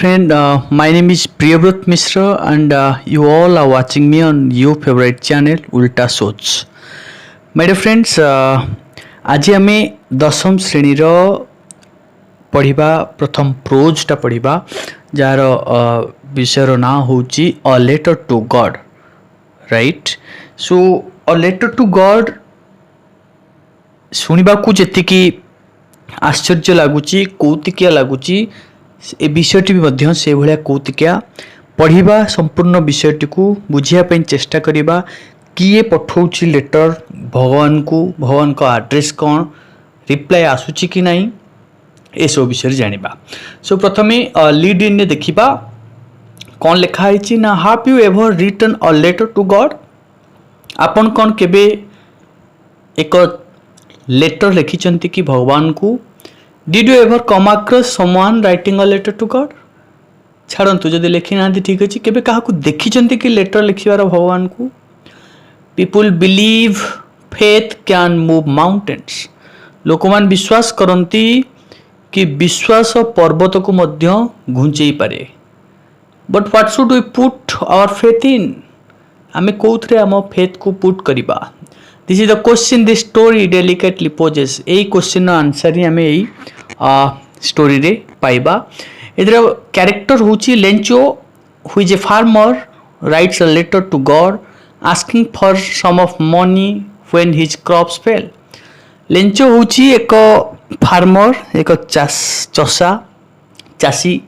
friend. My name is Priyavrat Mishra, and you all are watching me on your favorite channel, Ulta Soch. My dear friends, आज आमे दशम श्रेणी पढ़िबा प्रथम प्रोजटा पढ़िबा jar विषय ना होची a letter to God. Right. So a letter to God शुणा को जी आश्चर्य लगुच कौतिकिया लगुच ए विषयटी भी से भाया कौतिकिया पढ़िबा संपूर्ण विषयटी को बुझापी चेष्टा करिबा किए पठाउछि लेटर भगवान को भगवान को एड्रेस कौन रिप्लाई आसुची कि नहीं ए सब विषय जानिबा. सो प्रथमे लीड इन ने देखिबा कौन लिखा है ना have you ever written a letter to God. आपन कौन केबे एक लेटर लिखिचंती कि भगवान को. Did you ever come across someone writing a letter to God. छाड़ंतु जदि लिखि ना ठीक अच्छे केबे काहाकू देखिचंती कि लेटर लिखिबार भगवान को. People believe faith can move mountains. लोकमान विश्वास करती कि विश्वास पर्वत को मध्य घुंचई पारे. But what should we put our faith in. आमे कोथरे आम फेथ को पुट करिबा. This is the question this story delicately poses. यही क्वेश्चन आंसर ही आम यही स्टोरी रे पाइबा. इधर कैरेक्टर होची Lencho who is a farmer writes a letter to God asking for some of money when his crops fail. Lencho होची एक फार्मर एक चषा चाषी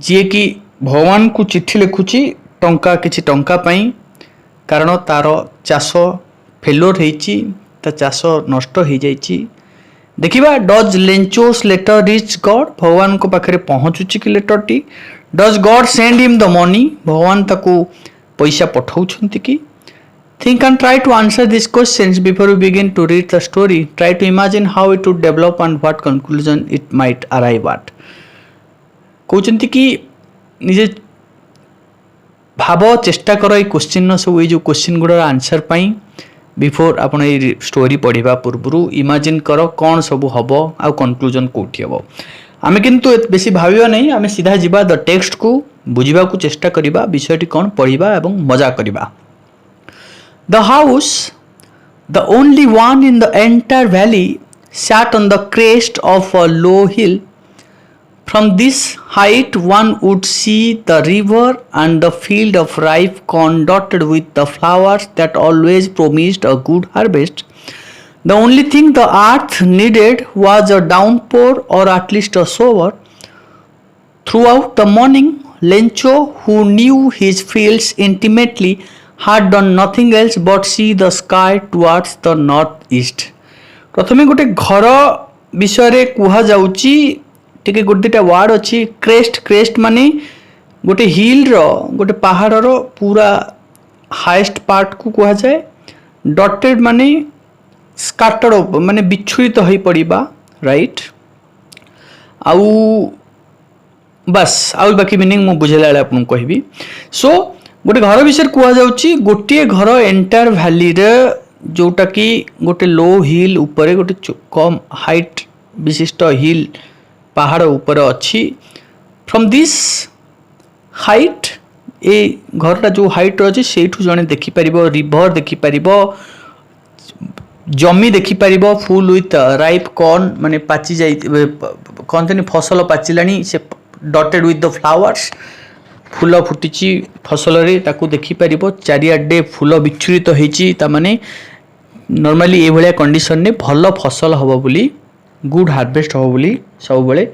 जी कि भगवान को चिट्ठी लिखुची टंका किछि टंका पाई कारण तार चाष फेलोर होती चाष नष्ट हो जाइए. देखिबा does Lencho's letter reach God. भगवान को पाखरे पहुँचुची कि लेटर टी. Does God send him the money. भगवान ताकू पैसा पठाउछंती कि. Think and try to answer this questions before you begin to read the story. Try to imagine how it would develop and what conclusion it might arrive at. कहते कि निजे भाव चेष्टा कर ये क्वेश्चन सब ये क्वेश्चन गुड़ार आंसर पाई before आपन ये स्टोरी पढ़ा पूर्व इमेजिन कर कौन सब हम आउ कंक्लूजन कौटी हम. आम किंतु बेसी भाविबा नहीं. आम सीधा जीवा द टेक्स्ट को बुझा को चेष्टा करिबा विषयटी कौन पढ़ा एवं मजा करिबा. The house the only one in the entire valley sat on the crest of a low hill. From this height one would see the river and the field of ripe corn dotted with the flowers that always promised a good harvest. The only thing the earth needed was a downpour or at least a shower. Throughout the morning, Lencho, who knew his fields intimately, had done nothing else but see the sky towards the northeast. प्रथमे गोटे घर विषय कह जाऊँगी टे गोटे ward अच्छी crest. Crest माने गोटे हिल गोटे पहाड़ पूरा हाएस्ट पार्ट को कह जाए. डटेड माने स्काटर्ड माने विच्छुरित हो पड़ा. राइट. आउ बस आउ बाकी मीनिंग मु बुझेला आपन कहबी. सो गोटे घर विषय कह जाऊँगी गोटे घर एंटायर वैली रे जोटा कि गोटे लो हिल ऊपर गोटे कम हाइट विशिष्ट हिल पहाड़ ऊपर अच्छी. फ्रॉम दिस हाइट ए घरटा जो हाइट अच्छी से जड़े देखिपर रिभर देखिपर जमी देखिपर फुल विथ राइप कॉर्न माने पाची जा कहते फसल पाचिला से डटेड विथ द फ्लावर्स. फूल फुटी फसल देखिपर चारिआडे फूल विच्छुरित होने नॉर्मली ये भाया कंडीशन ने भल फसल हम बोली गुड हार्वेस्ट हम बोली सब बेले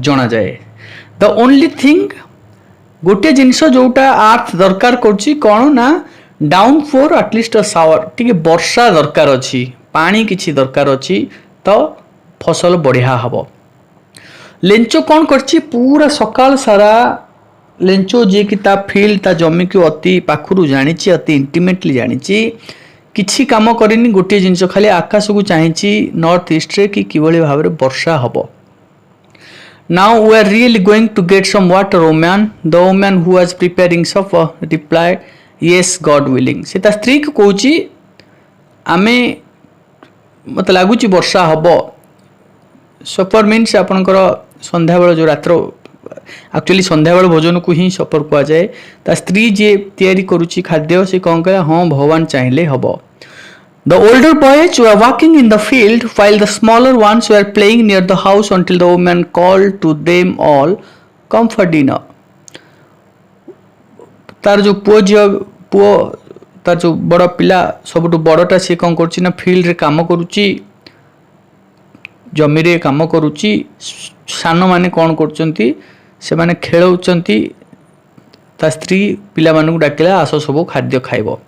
जना जाए. द ओनली थिंग गोटे जिनस जोटा अर्थ दरकार करछि कौन ना डाउन फोर एटलिस्ट शावर टी वर्षा दरकार अच्छी पानी किछि दरकार अच्छी तो फसल बढ़िया हम. लेंचो कौन करछि पूरा सकाल सारा लेंचो जी कि ता फील्ड ता जमी को अति पाखुरु जानी अति इंटिमेटली जानी किछि काम करनी गोटे जिनस खाली आकाश को चाहिए नॉर्थ ईस्ट रे कि किभली भाव में वर्षा हम. Now we are really going to get some water oh man. The woman who was preparing supper replied yes God willing. से ता स्त्री को कहूची आमे मत लगुच वर्षा हम. सफर मीन्स आपनकर संध्या बेला जो रात्र एक्चुअली संध्याबेल भोजन को ही सपर कुआ जाए ता स्त्री जे तैयारी करूची खाद्य से कौन कहे हाँ भगवान चाहिए हम. The older boys were walking in the field while the smaller ones were playing near the house until the woman called to them all, come for dinner. तार जो पुओ तार जो बड़ पिला सबुठु बड़टा सी कौन करुच्ची ना फील्ड रे काम करुच्ची जमी रे काम करुच्ची सान माने कौन करुच्चंती से माने खेलौचंती ता स्त्री पिला मानकु डाकिला आसो सबु खाद्य खाइबो.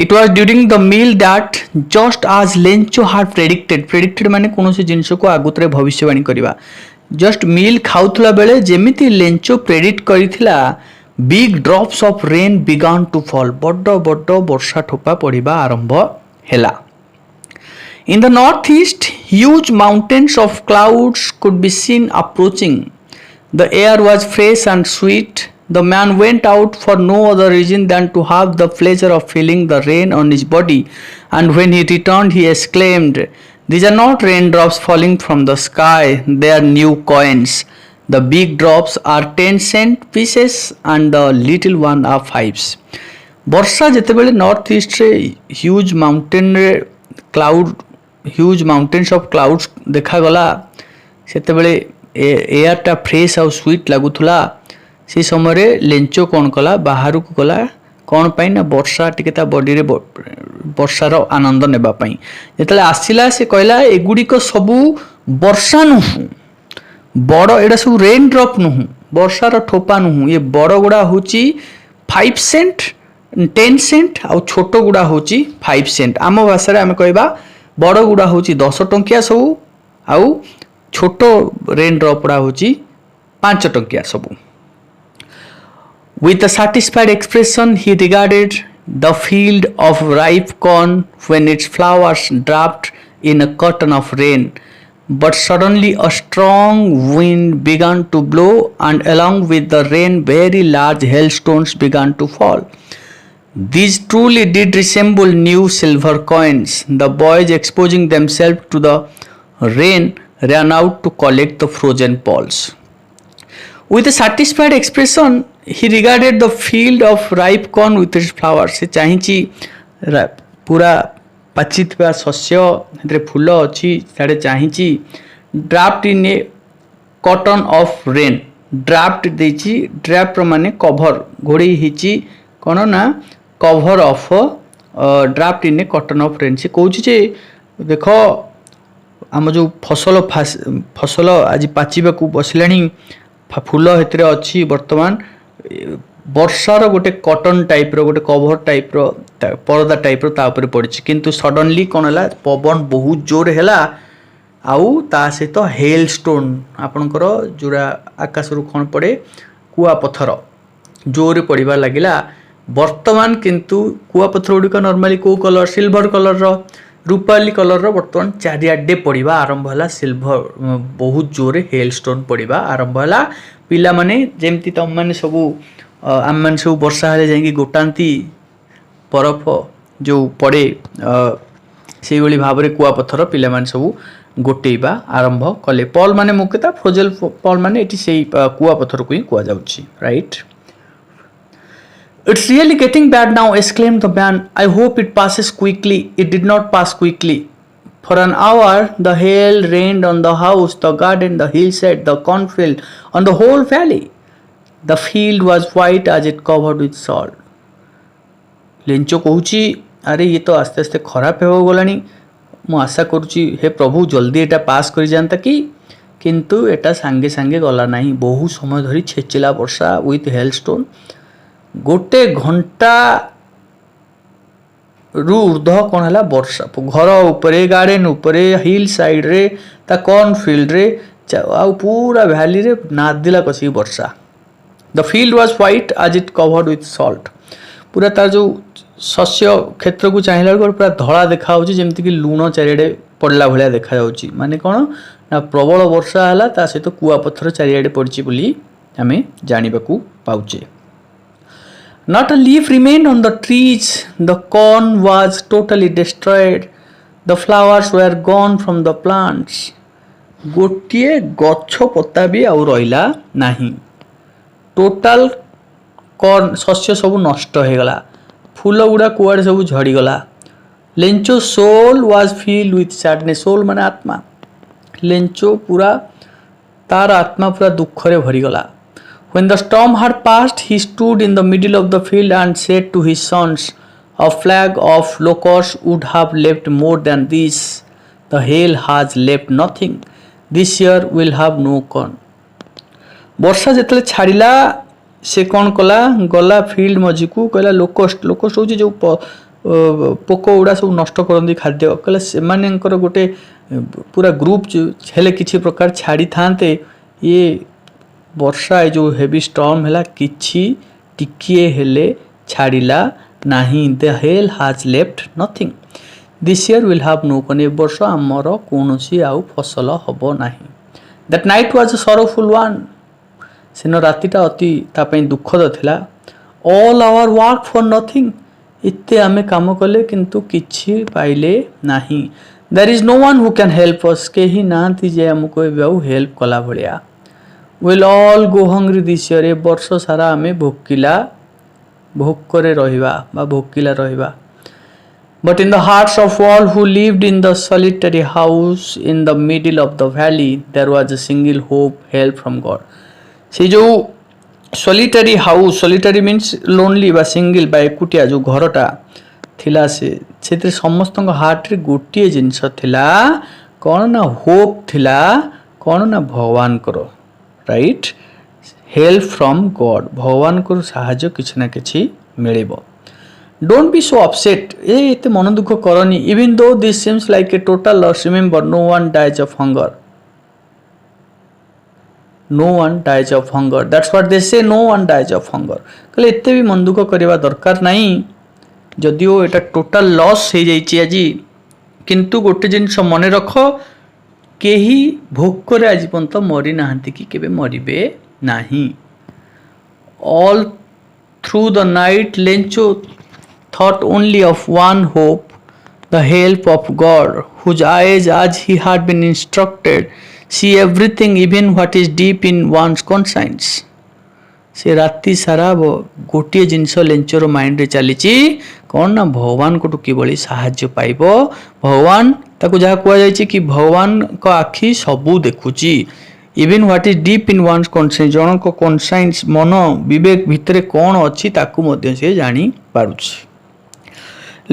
It was during the meal that just as Lencho had predicted माने कौनसी जिनस को आगुतरे भविष्यवाणी करिबा. जस्ट मील खाउथला बेले जेमिति लेंचो प्रेडिक्ट करिथिला big drops of rain began to fall. बड्ड बड्ड वर्षा ठोपा पड़िबा आरंभ हेला. In the northeast, huge mountains of clouds could be seen approaching. The air was fresh and sweet. The man went out for no other reason than to have the pleasure of feeling the rain on his body, and when he returned he exclaimed, "These are not raindrops falling from the sky, they are new coins. The big drops are 10-cent pieces and the little one are 5s." वर्षा जेतेबेले north east रे huge mountain रे cloud huge mountains of clouds देखा गला सेतेबेले एयरटा fresh और sweet लगुथुला. से समय Lencho कौन कला बाहर को गला कौन पाई ना वर्षा टिके ता बॉडी रे वर्षार आनंद नेबा पाई. जेतले आसिला से कहला एगुडी को सबू वर्षा नुहु बड़ एडा सब रेन ड्रॉप नुहु वर्षार ठोपा नुहु. ये बड़ गुड़ा होची 5 सेंट 10 सेंट आ छोट गुड़ा होची 5 सेंट. आम भाषा रे आमे कहबा बड़ गुड़ा होची 10 टंकिया सबू आउ छोट रेन ड्रॉप गुड़ा होची 5 टंकिया सबू. With a satisfied expression, he regarded the field of ripe corn when its flowers dropped in a curtain of rain. But suddenly a strong wind began to blow, and along with the rain, very large hailstones began to fall. These truly did resemble new silver coins. The boys, exposing themselves to the rain, ran out to collect the frozen balls. With a satisfied expression, he regarded the field of ripe corn with its flowers. से चाहिची पूरा पाचिथबा शस्य हेतरे फूल अछि साडे चाहिची draft in a curtain of rain. Draft देची draft माने cover घोड़ी हिची कोन ना cover of draft in a curtain of rain. से कहूची जे देखो आम जो फसल आज पाचिबा को बसलानी फूल हेतरे अछि वर्तमान वर्षार गोटे कॉटन टाइप रो गोटे कवर टाइप रो परदा टाइप रो ता ऊपर पड़छि. किंतु सडनली कोन हला पवन बहुत जोर हैला आउ ता सहित हेल स्टोन आपनकर जोरा आकाश रु कोन पड़े कुआ पत्थर जोर पड़िबा लागिला. वर्तमान किंतु कुआ पत्थर गुडी का नॉर्मली को कलर सिल्वर कलर रो रूपाली कलर रो वर्तमान चारियाडे पड़िबा आरंभ हला. सिल्वर बहुत जोर हेल स्टोन पड़िबा आरंभ हला. पिला माने जेमती तम माने सबू आम माने सब वर्षा हेले जाई गोटांती बरफ जो पड़े से भली भाव रे कुआ पत्थर पिला माने सबू गोटेइबा आरंभ कले. पॉल माने मुख्यतः फ्रोजल पॉल माने एटी सेही कुआ पत्थर को ही कुआ जाउची. Right. It's really getting bad now, exclaimed the man. I hope it passes quickly. It did not pass quickly. For an hour, the hail rained on the house, the garden, the hillside, the cornfield, on the whole valley. The field was white as it covered with salt. Lencho कहूची अरे ये तो आस्ते आस्ते खराब हो गलानी मु आशा करुची हे प्रभु जल्दी एटा पास कर जानता कि किंतु एटा सांगे सांगे गला नहीं. बहु समय धरी छेचिला वर्षा विथ हेलस्टोन. गोटे घंटा रु ऊर्ध कौन है वर्षा घर उपरे गार्डन उपरे हिल साइड रे ता कॉर्न फील्ड रे आ पूरा वैली रे नादिला कसी वर्षा. The field was white as it covered with salt. पूरा तार जो शस्य क्षेत्र को चाहिला पूरा धला देखा होची जेमति कि लूण चारिडे पड़ला भलिया देखा जाउची. माने कोन ना प्रबल वर्षा हला ता सहित कुआ पत्थर चारिडे पड़ची बोली हमें जानिबाकू पाउचे. Not a leaf remained on the trees. The corn was totally destroyed. The flowers were gone from the plants. गोटे गछ पत्ता भी आउ रहिला नाही टोटाल कॉर्न शस्य सब नष्ट हो गला फूल गुड़ा कुआड़े सब झड़ीगला Lencho soul was filled with sadness soul माने आत्मा लेंचो पूरा तार आत्मा पूरा दुख रे भरीगला When the storm had passed, he stood in the middle of the field and said to his sons, A flag of locusts would have left more than this. The hail has left nothing. This year will have no corn. ବର୍ଷା ଯେତେବେଳେ ଛାଡ଼ିଲା ସେ କ'ଣ କଲା ଗଲା field ମଝିକୁ କହିଲା locust ହେଉଛି ଯେଉଁ ପୋକ ଗୁଡ଼ା ସବୁ ନଷ୍ଟ କରନ୍ତି ଖାଦ୍ୟ କହିଲା ସେମାନଙ୍କର ଗୋଟେ ପୁରା ଗ୍ରୁପ୍ ହେଲେ କିଛି ପ୍ରକାର ଛାଡ଼ିଥାନ୍ତେ ଇଏ ବର୍ଷା ଏ ଯେଉଁ ହେଭି ଷ୍ଟର୍ମ ହେଲା କିଛି ଟିକିଏ ହେଲେ ଛାଡ଼ିଲା ନାହିଁ the hail has left nothing this year will have no corn ଏ ବର୍ଷ ଆମର କୌଣସି ଆଉ ଫସଲ ହେବ ନାହିଁ that night was a sorrowful one ସେନ ରାତିଟା ଅତି ତା ପାଇଁ ଦୁଃଖଦ ଥିଲା all our work for nothing ଏତେ ଆମେ କାମ କଲେ କିନ୍ତୁ କିଛି ପାଇଲେ ନାହିଁ there is no one who can help us କେହି ନାହାନ୍ତି ଯେ ଆମକୁ ଏବେ ଆଉ ହେଲ୍ପ କଲା ଭଳିଆ We'll all go hungry this year. ए वर्ष सारा आमे भोकरे रहिबा बा भोकिला रहिबा But in the hearts of all who lived in the solitary house in the middle of the valley, there was a single hope, help from God. से जो solitary house, solitary means lonely बा single बा एकुटिया जो घरटा थिला से समस्तଙ୍କ heart रे गोटिए जिंस थिला कोन ना होप थिला कोन ना भगवान करो राइट हेल्प फ्रॉम गॉड भगवान को साहाଯ୍ୟ କିଛି ନା କିଛି ମିଳିବ डोंट बी सो अपसेट एते मन दुख करनी even though this seems like a total loss remember no one dies of hunger that's what they say no one dies of hunger कहले एते भी मन दुख करबा दरकार नहीं जदिओ एटा टोटल लॉस हो जाइछि आजी किंतु गोटे जिनिस मन रख केही भोकरे आज पर्यंत मरी नाहांती कि केबे मरिबे नाही all through the night Lencho thought only of one hope the help of God whose eyes as he had been instructed see everything even what is deep in one's conscience से राति सारा गोटे जिनस लेंचर माइंड रे चली कौन ना भगवान को किभली साहाय्य पाइब भगवान ताको जहाँ कहुई कि भगवान को आखि सबू देखुची even what is deep in one's conscience जन को कॉन्साइंस मन विवेक भितर कौन अच्छी ताकू मध्य से जानी पारुछि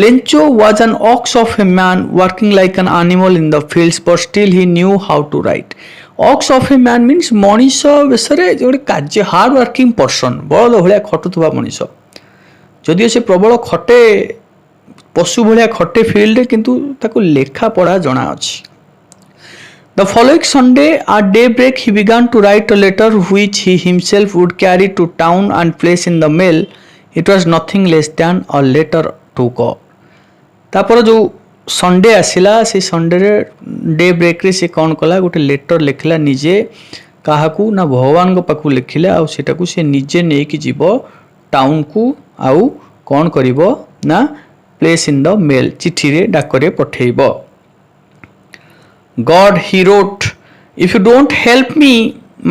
Lencho was an ox of a man working like an animal in the fields but still he knew how to write ox of a man means मनीष बेसरे गोटे कार्य हार्ड वर्किंग पर्सन बड़द भाया खटुवा मनीष जदिओ से प्रबल खटे पशु भाया खटे फिल्ड किंतु ताको लेखा पढ़ा जना अछि the following Sunday at daybreak he began to write a letter which he himself would carry to town and place in the mail it was nothing less than a letter to God तापर जो Sunday आसिला से Sunday रे day break रे से कौन कला गोटे letter लिखला निजे काहाकू ना भगवान को पाकू लिखिले आ सेटाकू से निजे नहीं कि जीव टाउन को आउ कौन करिवो ना प्लेस इन द मेल चिठी रे डाकरे पठेइबो God he wrote if you don't help me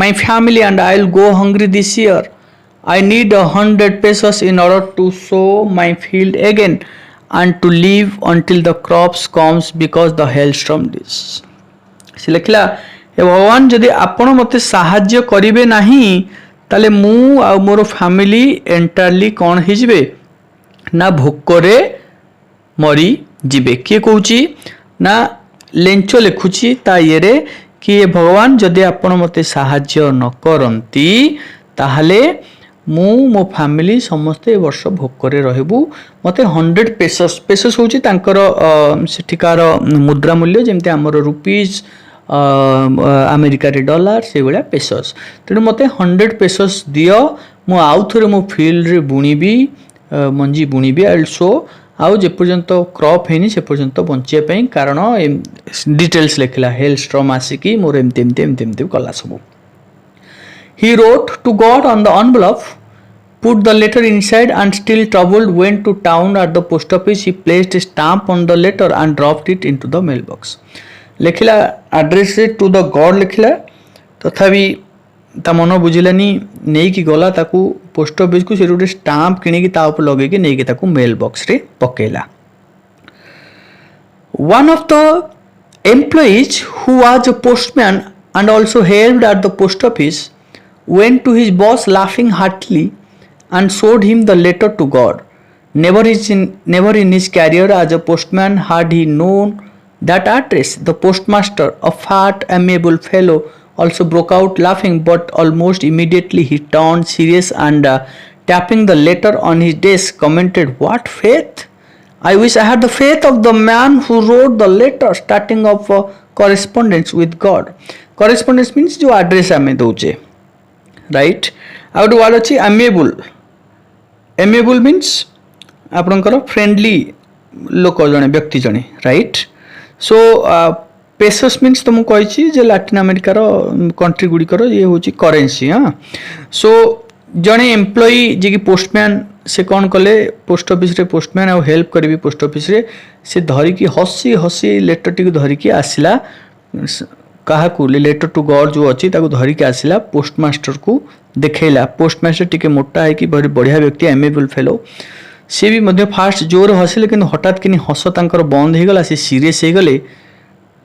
my family and I will go hungry this year I need 100 pesos in order to sow my field again and to live until the crops comes because the hailstorm this से लिखला हे भगवान जदि आपण मते साहाय्य करिवे नाही ताले मु आ मोर फैमिली एंटायरली कोन हि जिवे ना भोकरे मरी जिवे के कहूची ना लेंचो लिखुची ता येरे कि भगवान जदि आपण मते साहाय्य न करंती ताहले मु मो फैमिली समस्ते वर्ष भोकरे रहबू मते 100 pesos पेसस होची तांकर सेठिकार मुद्रा मूल्य जेमते हमर रुपीज अमेरिका रे डॉलर से भलिया पेसस तेणु मते 100 pesos दियो मु आउ थरे मो फील्ड रे बुणीबी मंजी बुणीबी आल्सो आउ जे पर्यंत क्रॉप हेनी से पर्यंत बंचिया पई कारण डिटेल्स लिखला हेल स्ट्रॉम आसी की मोर एमते कला सब He wrote to God on the envelope, put the letter inside and still troubled went to town at the post office. He placed a stamp on the letter and dropped it into the mailbox. लिखिला address to the God लिखिला तथापि ता मन बुझिलानी नहीं कि गला ताकू post office को से गोटे स्टाम्प किणी ता ऊपर लगे नहीं कि ताकू मेल बॉक्स रे पकेला. One of the employees who was a postman and also helped at the post office went to his boss laughing heartily and showed him the letter to God. Never in his career as a postman had he known that address. The postmaster, a fat, amiable fellow, also broke out laughing, but almost immediately he turned serious and tapping the letter on his desk commented, "What faith? I wish I had the faith of the man who wrote the letter starting of correspondence with God." Correspondence means जो address आमे दोचे, right? आउ तो वाला ची amiable. Amiable means आपनकर friendly लोक जने व्यक्ति जने, right? So pesos means तुमको कहि ची जे लैटिन अमेरिका रो कंट्री गुडी करो ये होची करेंसी. हाँ, so जने एम्प्लॉई जे कि पोस्टमैन से कौन कले पोस्ट ऑफिस रे पोस्टमैन आ हेल्प करबी पोस्ट ऑफिस रे से धरी की हसी हसी लेटर टी धरी की आसिला कहा को लेटर टू गॉड जो अछि ताको धरी की आसिला पोस्टमास्टर को देखैला. पोस्टमास्टर टिके मोटा है कि बड़ी बढ़िया व्यक्ति एमेबल फेलो से भी मध्य फास्ट जोर हसिले कि हठात कि हस तांकर बंद हो गला. से सीरियस हो गले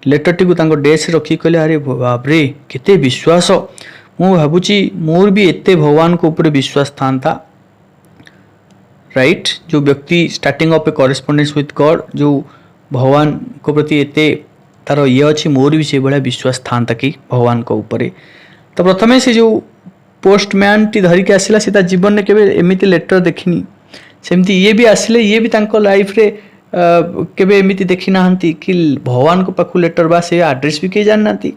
लेटर टी को तांको डेस्क रखी कहले अरे बाप रे केते विश्वास मु भाबुची मोर भी एते भगवान को ऊपर विश्वास था, राइट? जो व्यक्ति starting of A correspondence with God जो भगवान को प्रति एते तार ये अच्छी मोर भी से भाया विश्वास था कि भगवान को ऊपर. तो प्रथमे से जो पोस्टमैन टी धरिक आसला से जीवन में केवे एमिति लेटर देखिनी सेमती ये भी आसिले ये भी तांको लाइफ रे केवे एमिति देखि नाहंती कि भगवान को पाखु लेटर बा से एड्रेस भी के जान नाती.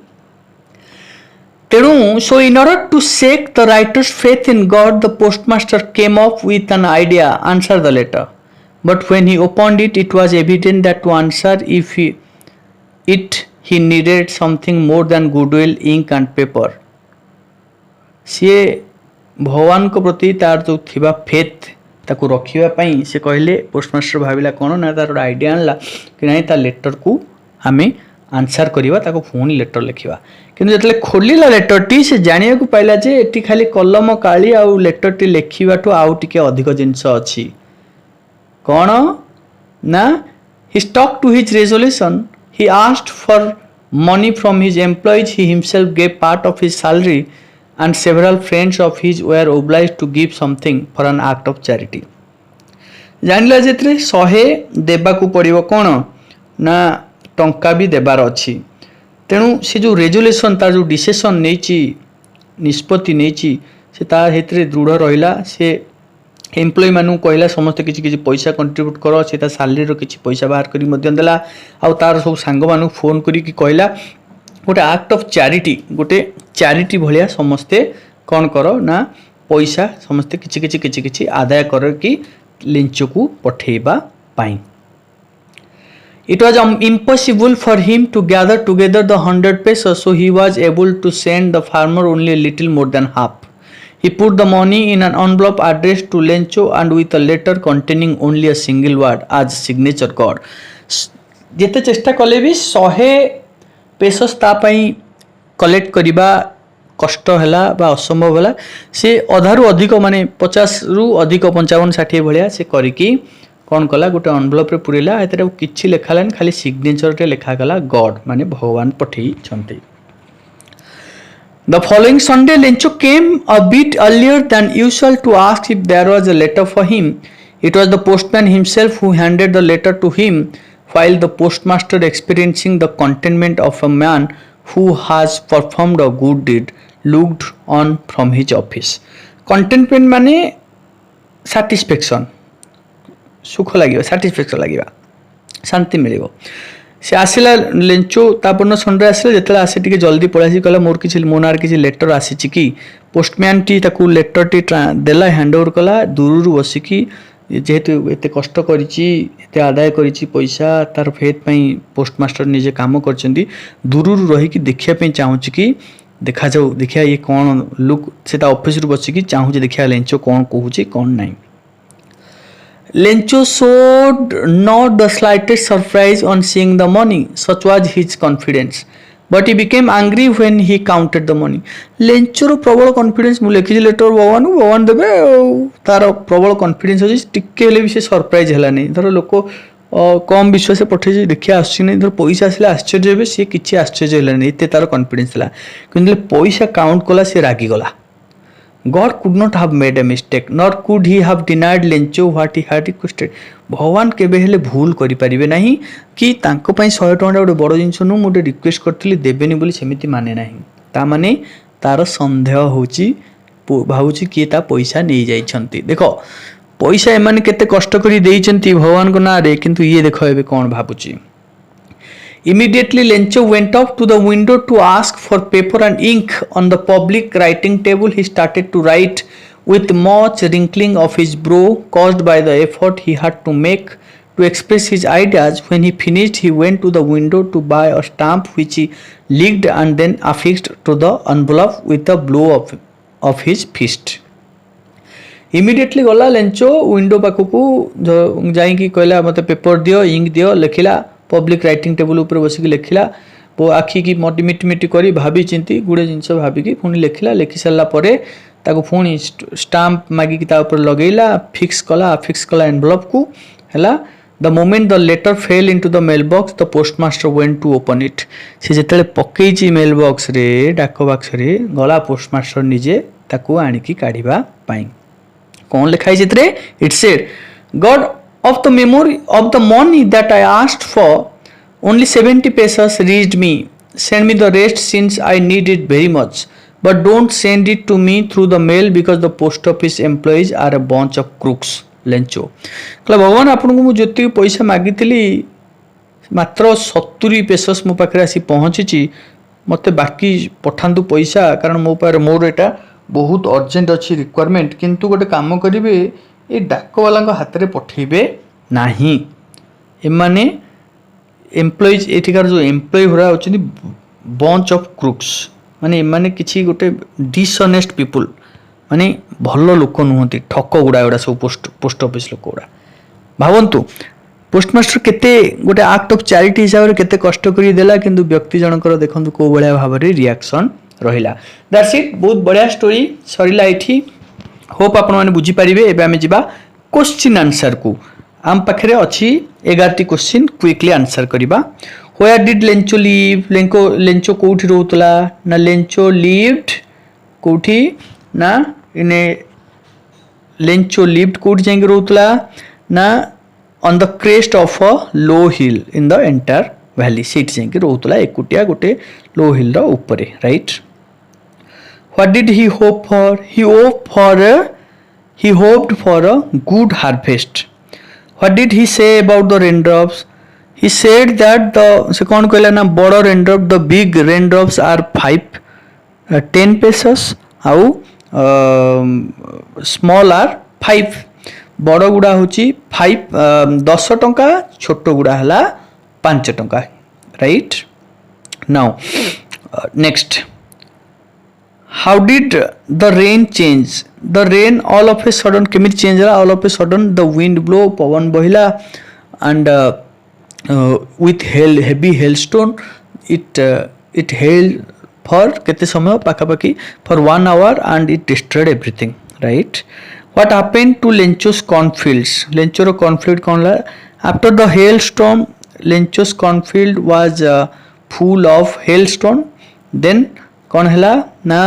तेणु so in order to shake the writer's faith in God, the postmaster came up with an idea, answer the letter. But when he opened it, it was evident that to answer he needed something more than goodwill, ink and paper. सी भगवान को प्रति तार जो थिबा faith ताकू रखिबा पई से कहले पोस्टमास्टर भाविला कोन ना तार आइडिया आनला कि नहीं ता लेटर को हमें आंसर करिबा ताको फोन लेटर लिखिबा. किंतु जतले खोलिला लेटर टी से जानिया को पाइला जे एटी खाली कलम काली आ लेटर टी लिखिबाटो आउ टिके अधिक जिंस अछि. कोन ना he stuck to his resolution. He asked for money from his employees. He himself gave part of his salary and several friends of his were obliged to give something for an act of charity. जानिला जेतरे 100 देबा को पड़िबो कोन ना टंका भी देबार अच्छी. तेणु से जो रेजोल्यूशन तार जो डिसीजन नहीं निष्पत्ति नहीं से तारे दृढ़ रहा. से एम्प्लॉय मानू कहला समस्त किसी पैसा कंट्रीब्यूट कर से सालेरी रो किसी पैसा बाहर करी देला आउ तार सब सांग मानू फोन करी कहला गोटे एक्ट ऑफ चैरिटी गोटे चैरिटी भलिया समस्ते कौन कर ना पैसा समस्ते किछि आदाय कर कि लिंच को पठेबा पाई. It was impossible for him to gather together the 100 pesos, so he was able to send the farmer only a little more than half. He put the money in an envelope addressed to Lencho and with a letter containing only a single word as signature God. जेते चेष्टा कले भी 100 पेसस ता पई collect करिबा कष्ट हैला बा असंभव हैला. से अधारु अधिक माने 50 रु अधिक 55 60 भलिया से करिकी कौन कला गोटे एनवेलप रे पुरेला एतरे किछि लेखालान खाली सिग्नेचर रे लेखा गला गॉड माने भगवान पठेई छंती. The following Sunday Lencho came a bit earlier than usual to ask if there was a letter for him. It was the postman himself who handed the letter to him, while the postmaster, experiencing the contentment of a man who has performed a good deed, looked on from his office. Contentment माने satisfaction, सुख लगे satisfaction लगे शांति मिल. से आसला Lencho तापन Sunday आसला जिते आसे टी जल्दी पळासी कहला मोर किसी मो नार किसी लेटर आसी कि पोस्टमैन टी ताकू लेटर टी देला हैंड ओवर कला दूर बसिकी जेहेतु एत कष्ट करते आदाय कर पैसा तार फेथ पोस्टमास्टर निजे काम कर दूर रहीकि देखापी चाहूँगी कि देखा जाऊ देखिया ये कौन लुक से ऑफिस रु बसिकी चाहूँ देखिया लेंचो कौन कहूँ कौन ना. Lencho showed not the slightest surprise on seeing the money, such was his confidence. But he became angry when he counted the money. ଲେଞ୍ଚର ପ୍ରବଳ କନଫିଡେନ୍ସ ମୁଁ ଲେଖିଛି ଲେଟର ଭଗବାନଙ୍କୁ ଭଗବାନ ଦେବେ ଆଉ ତାର ପ୍ରବଳ କନଫିଡେନ୍ସ ଅଛି ଟିକେ ହେଲେ ବି ସେ ସରପ୍ରାଇଜ ହେଲାନି ଧର ଲୋକ କମ୍ ବିଶ୍ୱାସ ପଠେଇଛି ଦେଖିବା ଆସୁଛି ନାହିଁ ଧର ପଇସା ଆସିଲେ ଆଶ୍ଚର୍ଯ୍ୟ ହେବେ ସିଏ କିଛି ଆଶ୍ଚର୍ଯ୍ୟ ହେଲାନି ଏତେ ତାର କନଫିଡେନ୍ସ ଥିଲା କିନ୍ତୁ ପଇସା କାଉଣ୍ଟ କଲା ସେ ରାଗିଗଲା God could not have made a mistake, nor could he have denied Lencho what he had requested. भगवान केबे हेले भूल करि परिबे नाही कि तांको पई 100 टଙ୍କା गोटे बड़ जिंस नु मोटे रिक्वेस्ट करथिली देबेनी बोली सेमिति माने नाही ता माने तार संदेह होची भाउची कि ता पैसा नै जाई छंती देखो पैसा एमाने केते कष्ट करी देई छंती भगवान को ना रे किंतु ये देखो एबे कोन भाबुची Immediately, Lencho went up to the window to ask for paper and ink. On the public writing table, he started to write with much wrinkling of his brow caused by the effort he had to make to express his ideas. When he finished, he went to the window to buy a stamp which he licked and then affixed to the envelope with a blow of his fist. Immediately गला Lencho window पाखकू जाइकी कहला मते paper दियो ink दियो लिखिला public writing table ऊपर बसिक लिखिला वो आखि की मिटी मिटी करी भाभी चिंती गुड़े जिनस भाविकी पुणी लिखिला लिखि सारा पर ताको पुणी स्टाम्प मागिकी ता ऊपर लगेला फिक्स कला एनवेलप को हैला the moment the letter fell into the mailbox the postmaster went to open it से जेतले पकेइची मेल बॉक्स रे डाक बॉक्स रे गला पोस्टमास्टर निजे ताको आनिकी काढिबा पाई कौन लिखाई चित्रे it said God of the memory of the money that I asked for only 70 pesos reached me send me the rest since I need it very much but don't send it to me through the mail because the post office employees are a bunch of crooks lencho kala bhagwan apan ko mu jeti paisa magitili matra 70 pesos mo pakhre asi pahunchichi मते बाकी पठांतु पैसा कारण मो पार मोर एटा बहुत urgent अच्छी requirement किंतु गोटे काम करेंगे ये डाक वाला हाथ में पठेबे नहीं एमाने एम्प्लॉइज एठिकार जो एम्प्लॉय होरा होचनी बंच ऑफ क्रुक्स माने एमाने किछि गोटे डिसऑनेस्ट पीपल माने भलो लोक नुहंती ठक गुड़ा सब पोस्ट ऑफिस लोक गुड़ा भावंतु पोस्टमास्टर केते गोटे एक्ट ऑफ चैरिटी हिसाब रे केते कष्ट करी देला किंतु व्यक्ति जनकर देखंतु को बळिया भाव रे रिएक्शन रहिला दैट्स इट बहुत बढ़िया स्टोरी सरीला एठी होप आपण माने बुझी परिबे एबे आमे जिबा क्वेश्चन आंसर को आम पाखरे अछि 11टी क्वेश्चन क्विकली आंसर करिबा where did Lencho live Lencho कोठी रहउतला ना लेंचो लिव्ड कोठी ना इने लेंचो लिव्ड कोठी जाई रहउतला ना on the crest of a low hill in the entire valley seat जाई रहउतला एकुटिया गोटे लो हिल रो ऊपरे right What did he hope for? He hoped for a good harvest. What did he say about the raindrops? He said that the se kon कहला ना बड़ raindrop the big raindrops are 10 pesos आउ small are 5 बड़ गुड़ा होची 10 टंका छोट गुड़ा हला 5 टंका right now next how did the rain change the rain all of a sudden केमिति change होला all of a sudden the wind blow Pawan बहिला and with heavy hailstone it hailed for केते समय पाखापाखी for 1 hour and it destroyed everything right what happened to Lencho's cornfields Lencho ro cornfield kon la after the hailstorm Lencho's cornfield was full of hailstone then कौन हैला ना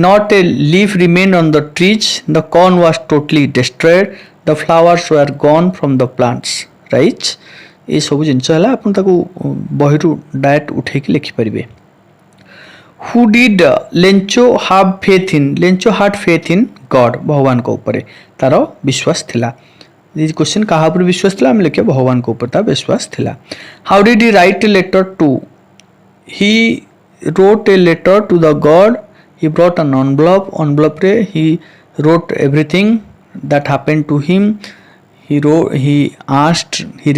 not a leaf remained on the trees the corn was totally destroyed the flowers were gone from the plants right ये सब जिनस हैला अपन ताको बहिरु direct उठे के लिखि परिबे who did Lencho have faith in Lencho had faith in God भगवान को ऊपर तारो विश्वास थिला ये क्वेश्चन कहा पर विश्वास थिला हम लिखे भगवान को ऊपर ता विश्वास थिला how did he write a letter to he wrote a letter to the god he brought an envelope re he wrote everything that happened to him he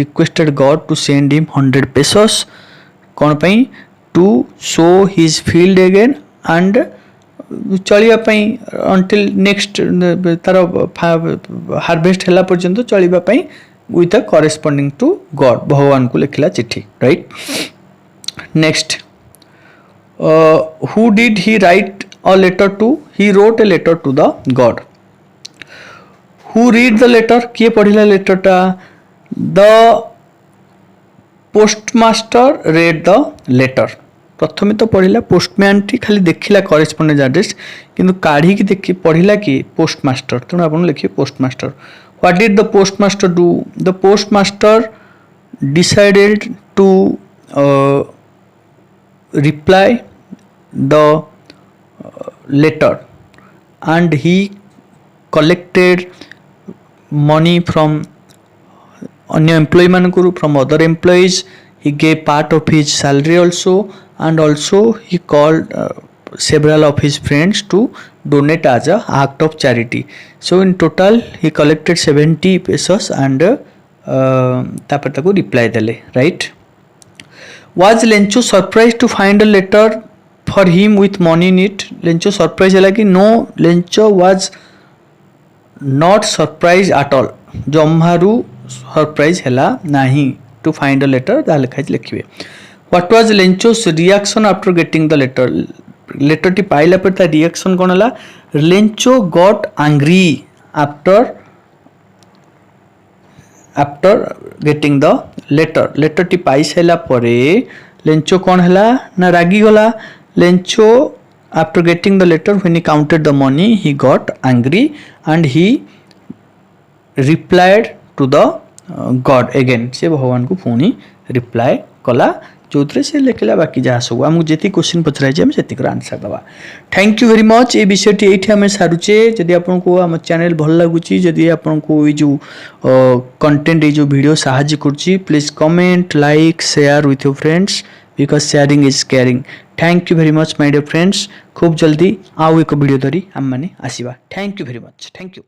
requested god to send him 100 pesos kon pai to sow his field again and चलिबापी until next तार harvest है पर्यंत चलिबापी with a corresponding to God भगवान को लिखला चिट्ठी right. Next who did he write a letter to he wrote a letter to the God. Who read the letter किए पढ़िला लेटरटा the postmaster read the letter. प्रथम तो पढ़िला पोस्टमैन टी खाली देखिला करेस्पॉन्डेंस एड्रेस किंतु काढ़ी की देखि पढ़िला कि पोस्टमास्टर तेणु आप लिखिए postmaster. What did the postmaster do the postmaster decided to reply the letter and he collected money from अन्य एम्प्लॉय मानकरू from other employees. He gave part of his salary also and also he called several of his friends to donate as a act of charity. So in total he collected 70 pesos and तापर ताको reply देले right. Was Lencho surprised to find a letter for him with money in it? Lencho surprise है कि no, Lencho was not surprised at all. जम्हारू surprise है नहीं to find a letter ता लिखा लिखिए। What was Lencho's reaction after getting the letter letter टी पाइला पर ता रिएक्शन कोन हला Lencho got angry after getting the letter टी पाई साइला परे लेंचो कोन हला ना रागी गला। Lencho after getting the letter when he counted the money he got angry and he replied to the God again से भगवान को पुणी रिप्लाई कला जो से लिखला बाकी जहाँ सब आमको जी क्वेश्चन पचराई आम से आंसर दवा। Thank you very much. ये विषयटी ये आम सारुचे जदि आपको आम चैनल भल लगुच जदि आपको ये जो कंटेंट ये जो वीडियो साहाय्य करुच्ची please comment like share with your friends because sharing is caring. Thank you very much my dear friends. खूब जल्दी आउ एक वीडियो धरी आम मैंने आसवा। Thank you very much. Thank you.